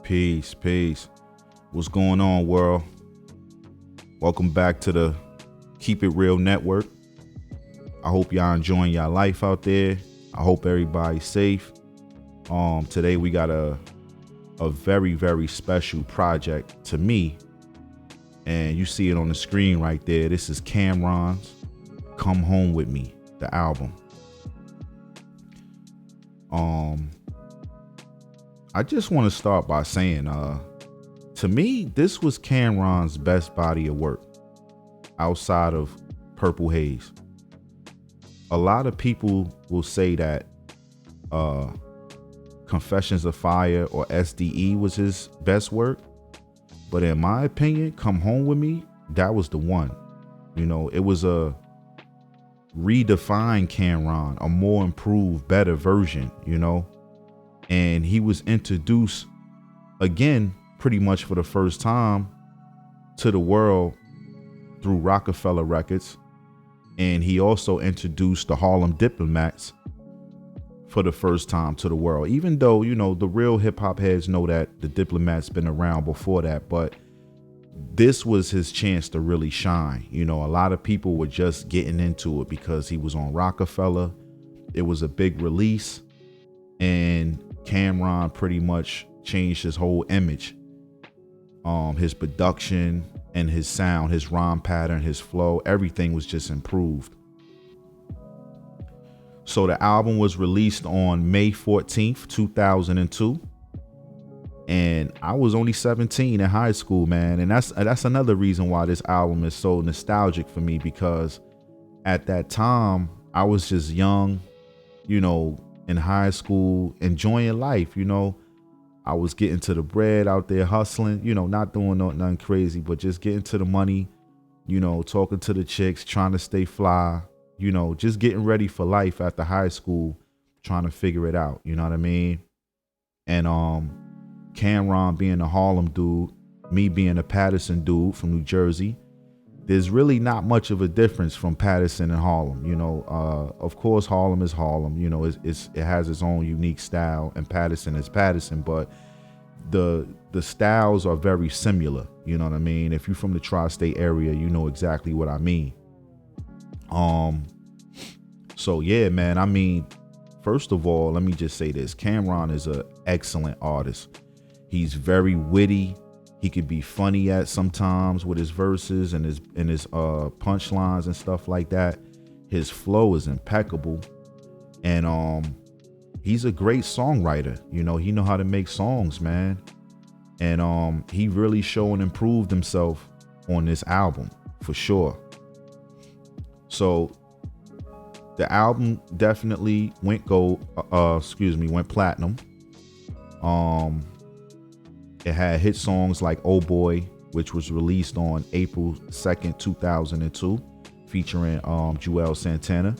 Peace, peace. What's going on, world? Welcome back to the Keep It Real Network. I hope y'all enjoying y'all life out there. I hope everybody's safe. Today we got a very, very special project to me. And you see it on the screen right there. This is Camron's Come Home With Me, the album. I just want to start by saying, to me, this was Camron's best body of work outside of Purple Haze. A lot of people will say that Confessions of Fire or SDE was his best work. But in my opinion, Come Home With Me, that was the one. You know, it was a redefined Camron, a more improved, better version, you know. And he was introduced again, pretty much for the first time to the world through Rockefeller Records. And he also introduced the Harlem Diplomats for the first time to the world, even though, you know, the real hip hop heads know that the Diplomats been around before that. But this was his chance to really shine. You know, a lot of people were just getting into it because he was on Rockefeller. It was a big release, and Camron pretty much changed his whole image. His production and his sound, his rhyme pattern, his flow, everything was just improved. So the album was released on May 14th, 2002. And I was only 17 in high school, man. And that's another reason why this album is so nostalgic for me, because at that time I was just young, you know, in high school, enjoying life. You know, I was getting to the bread out there, hustling, you know, not doing nothing crazy, but just getting to the money, you know, talking to the chicks, trying to stay fly, you know, just getting ready for life after high school, trying to figure it out. You know what I mean? And Camron being a Harlem dude, me being a Patterson dude from New Jersey, there's really not much of a difference from Patterson and Harlem. You know, of course, Harlem is Harlem. You know, it has its own unique style, and Patterson is Patterson. But the styles are very similar. You know what I mean? If you're from the tri-state area, you know exactly what I mean. So yeah, man. I mean, first of all, let me just say this: Camron is an excellent artist. He's very witty. He could be funny at sometimes with his verses and his punchlines and stuff like that. His flow is impeccable, and he's a great songwriter. You know, he know how to make songs, man. And he really showed and improved himself on this album for sure. So the album definitely went went platinum. It had hit songs like Oh Boy, which was released on April 2nd, 2002, featuring Juelz Santana.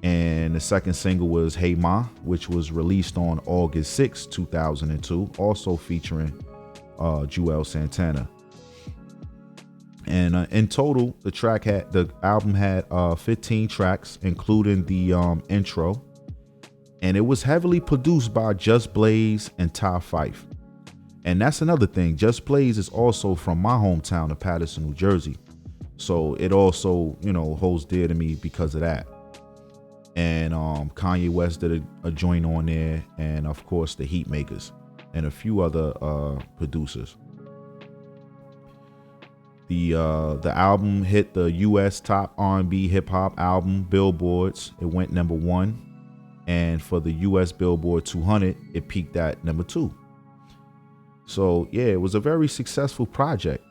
And the second single was Hey Ma, which was released on August 6th, 2002, also featuring Juelz Santana. And in total, the album had 15 tracks, including the intro. And it was heavily produced by Just Blaze and Ty Fife. And that's another thing. Just Blaze is also from my hometown of Patterson, New Jersey. So it also, you know, holds dear to me because of that. And Kanye West did a joint on there. And of course, the Heatmakers and a few other producers. The album hit the U.S. top R&B hip hop album billboards. It went number 1. And for the U.S. Billboard 200, it peaked at number 2. So yeah, it was a very successful project.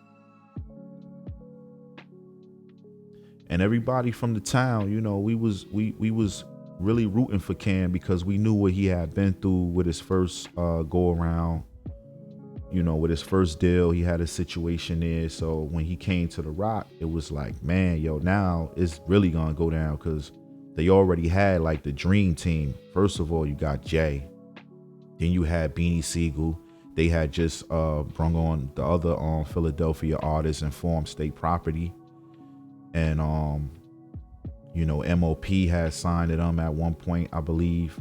And everybody from the town, you know, we was really rooting for Cam because we knew what he had been through with his first go around. You know, with his first deal, he had a situation there. So when he came to the Rock, it was like, man, yo, now it's really gonna go down, because they already had like the dream team. First of all, you got Jay, then you had Beanie Siegel. They had just brung on the other Philadelphia artists and formed State Property. And you know, MOP had signed to them at one point, I believe.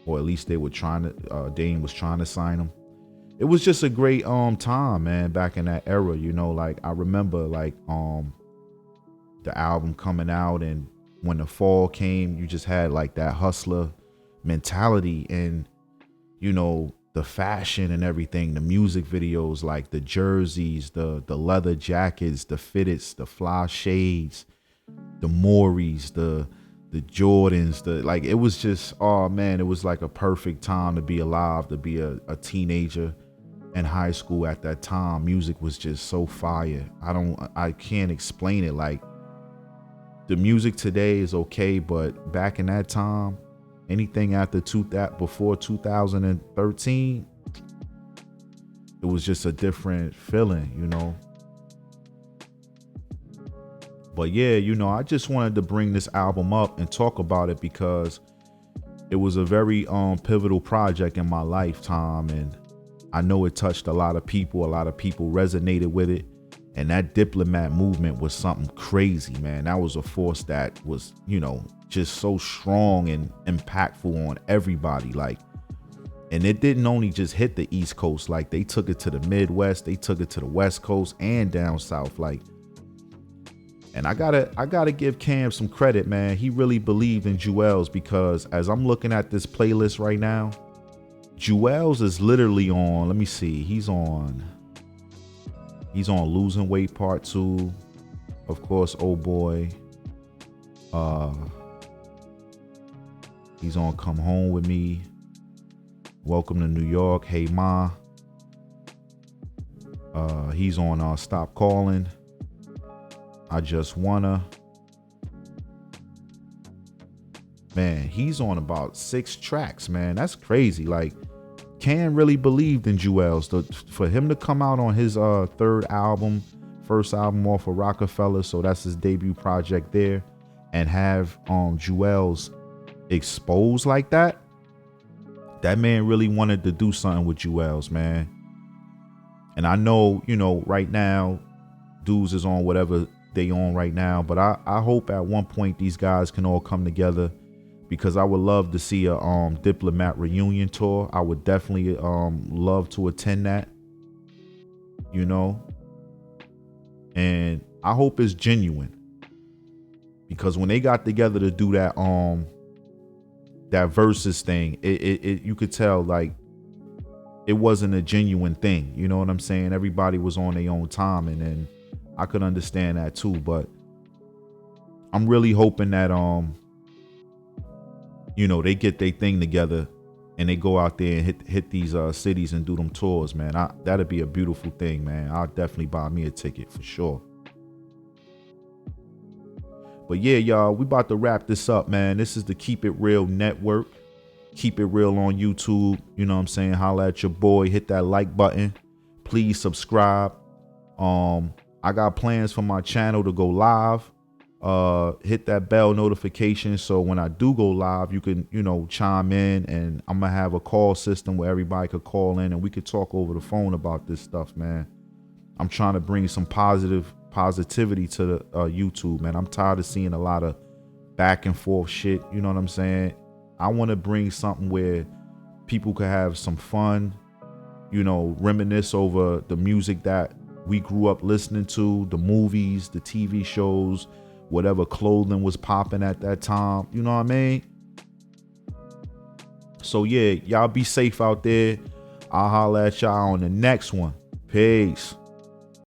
or at least they were trying to. Dame was trying to sign him. It was just a great time, man. Back in that era, like I remember like the album coming out, and when the fall came, you just had like that hustler mentality, and the fashion and everything, the music videos, like the jerseys, the leather jackets, the fitteds, the fly shades, the Mauries, the Jordans, like it was just, oh man, it was like a perfect time to be alive, to be a teenager in high school at that time. Music was just so fire. I can't explain it. Like the music today is okay, but back in that time, anything after before 2013, it was just a different feeling, But yeah, I just wanted to bring this album up and talk about it because it was a very pivotal project in my lifetime, and I know it touched a lot of people. A lot of people resonated with it. And that Diplomat movement was something crazy, man. That was a force that was, just so strong and impactful on everybody. Like, and it didn't only just hit the East Coast. Like, they took it to the Midwest, they took it to the West Coast and down south. Like, and I gotta give Cam some credit, man. He really believed in Jewels, because as I'm looking at this playlist right now, Jewels is literally on, let me see, he's on Losing Weight Part 2, of course, Oh Boy. He's on Come Home With Me, Welcome to New York, Hey Ma. He's on Stop Calling, I Just Wanna. Man, he's on about 6 tracks, man. That's crazy. Like, Cam really believed in Jewels. For him to come out on his first album off of Rockefeller, so that's his debut project there, and have Jewels exposed like that, that man really wanted to do something with Jewels, man. And I know, right now, dudes is on whatever they on right now, but I hope at one point these guys can all come together, because I would love to see a Diplomat reunion tour. I would definitely love to attend that, and I hope it's genuine, because when they got together to do that that versus thing, it you could tell like it wasn't a genuine thing. You know what I'm saying? Everybody was on their own time, and then I could understand that too. But I'm really hoping that they get their thing together and they go out there and hit these cities and do them tours, man. That'd be a beautiful thing, man. I'll definitely buy me a ticket for sure. But yeah, y'all, we about to wrap this up, man. This is the Keep It Real Network. Keep It Real on YouTube. You know what I'm saying? Holla at your boy. Hit that like button. Please subscribe. I got plans for my channel to go live. Hit that bell notification so when I do go live, you can, chime in, and I'm gonna have a call system where everybody could call in and we could talk over the phone about this stuff, man. I'm trying to bring some positivity to the YouTube, man. I'm tired of seeing a lot of back and forth shit. You know what I'm saying? I want to bring something where people could have some fun, reminisce over the music that we grew up listening to, the movies, the TV shows, whatever clothing was popping at that time. You know what I mean? So yeah, y'all be safe out there. I'll holler at y'all on the next one. Peace.